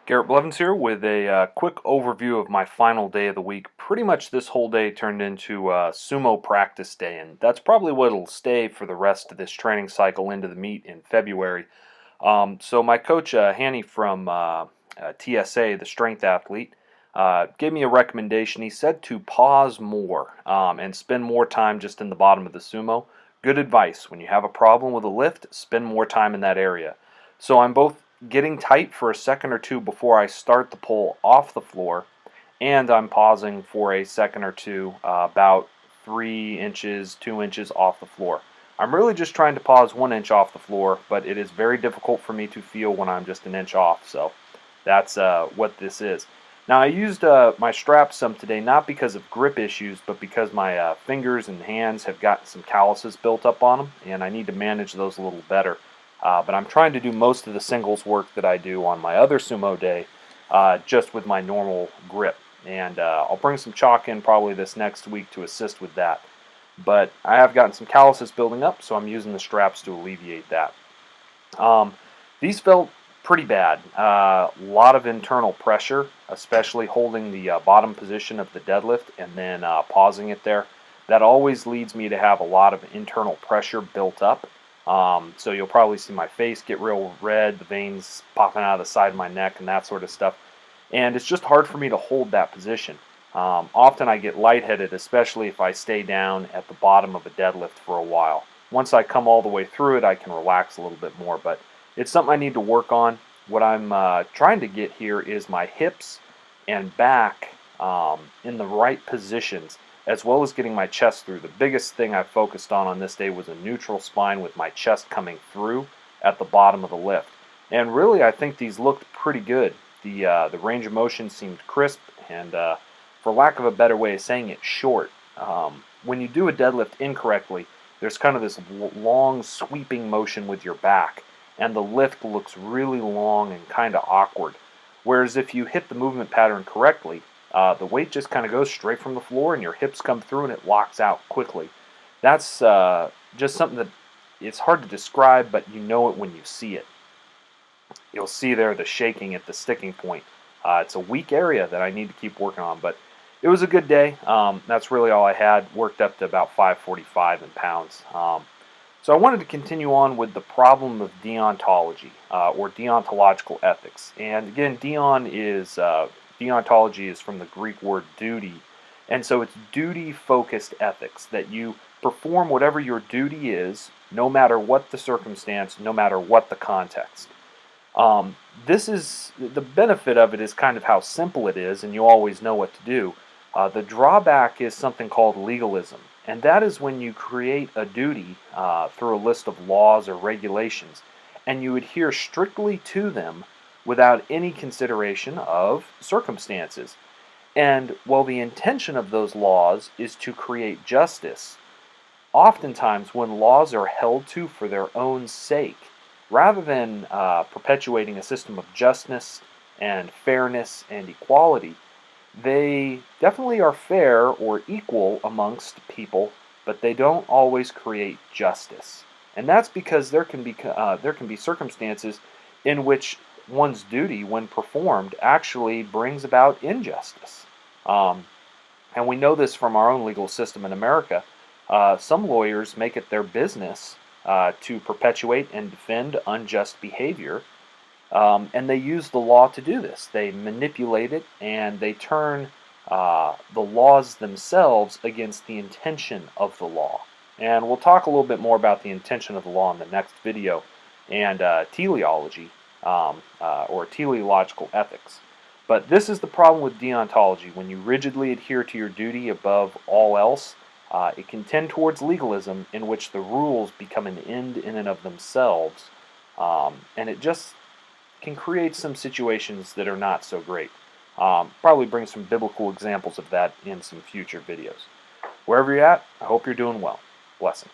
Garrett Blevins here with a quick overview of my final day of the week. Pretty much this whole day turned into sumo practice day, and that's probably what it'll stay for the rest of this training cycle into the meet in February. So my coach, Hanny from TSA, the strength athlete, gave me a recommendation. He said to pause more and spend more time just in the bottom of the sumo. Good advice. When you have a problem with a lift, spend more time in that area. So I'm both getting tight for a second or two before I start the pull off the floor, and I'm pausing for a second or two, about 3 inches, 2 inches off the floor. I'm really just trying to pause 1 inch off the floor, but it is very difficult for me to feel when I'm just an inch off, so that's what this is. Now I used my straps some today, not because of grip issues, but because my fingers and hands have got some calluses built up on them, and I need to manage those a little better. But I'm trying to do most of the singles work that I do on my other sumo day just with my normal grip. And I'll bring some chalk in probably this next week to assist with that. But I have gotten some calluses building up, so I'm using the straps to alleviate that. These felt pretty bad. A lot of internal pressure, especially holding the bottom position of the deadlift and then pausing it there. That always leads me to have a lot of internal pressure built up. So you'll probably see my face get real red, the veins popping out of the side of my neck and that sort of stuff. And it's just hard for me to hold that position. Often I get lightheaded, especially if I stay down at the bottom of a deadlift for a while. Once I come all the way through it, I can relax a little bit more, but it's something I need to work on. What I'm trying to get here is my hips and back in the right positions, as well as getting my chest through. The biggest thing I focused on this day was a neutral spine with my chest coming through at the bottom of the lift. And really, I think these looked pretty good. The range of motion seemed crisp and, for lack of a better way of saying it, short. When you do a deadlift incorrectly, there's kind of this long sweeping motion with your back, and the lift looks really long and kind of awkward. Whereas if you hit the movement pattern correctly, the weight just kind of goes straight from the floor and your hips come through and it locks out quickly. That's just something that it's hard to describe, but you know it when you see it. You'll see there the shaking at the sticking point. It's a weak area that I need to keep working on, but it was a good day. That's really all I had. Worked up to about 545 in pounds. So I wanted to continue on with the problem of deontology, or deontological ethics. And again, deontology is from the Greek word duty, and so it's duty-focused ethics, that you perform whatever your duty is, no matter what the circumstance, no matter what the context. This is the benefit of it is kind of how simple it is, and you always know what to do. The drawback is something called legalism, and that is when you create a duty through a list of laws or regulations, and you adhere strictly to them without any consideration of circumstances. And while the intention of those laws is to create justice, oftentimes when laws are held to for their own sake, rather than perpetuating a system of justice and fairness and equality, they definitely are fair or equal amongst people, but they don't always create justice. And that's because there can be circumstances in which one's duty, when performed, actually brings about injustice. And we know this from our own legal system in America. Some lawyers make it their business to perpetuate and defend unjust behavior, and they use the law to do this. They manipulate it, and they turn the laws themselves against the intention of the law. And we'll talk a little bit more about the intention of the law in the next video, and teleology, or teleological ethics. But this is the problem with deontology. When you rigidly adhere to your duty above all else, it can tend towards legalism, in which the rules become an end in and of themselves, and it just can create some situations that are not so great. Probably bring some biblical examples of that in some future videos. Wherever you're at, I hope you're doing well. Blessings.